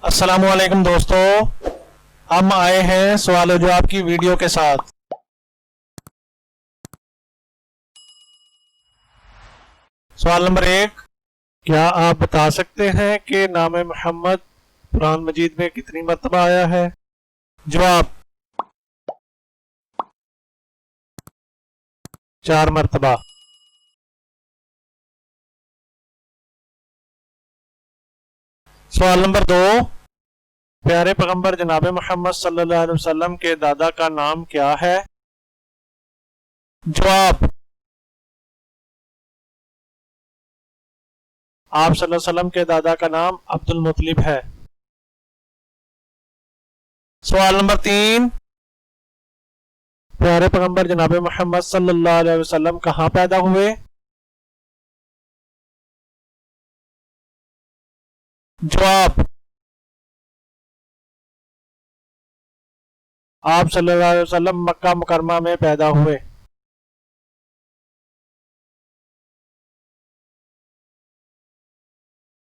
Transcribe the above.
السلام علیکم دوستو، ہم آئے ہیں سوال و جواب کی ویڈیو کے ساتھ۔ سوال نمبر 1، کیا آپ بتا سکتے ہیں کہ نام محمد قرآن مجید میں کتنی مرتبہ آیا ہے؟ جواب 4 مرتبہ۔ سوال نمبر 2، پیارے پیغمبر جناب محمد صلی اللہ علیہ وسلم کے دادا کا نام کیا ہے؟ جواب آپ صلی اللہ علیہ وسلم کے دادا کا نام عبد المطلب ہے۔ سوال نمبر 3، پیارے پیغمبر جناب محمد صلی اللہ علیہ وسلم کہاں پیدا ہوئے؟ جواب آپ صلی اللہ علیہ وسلم مکہ مکرمہ میں پیدا ہوئے۔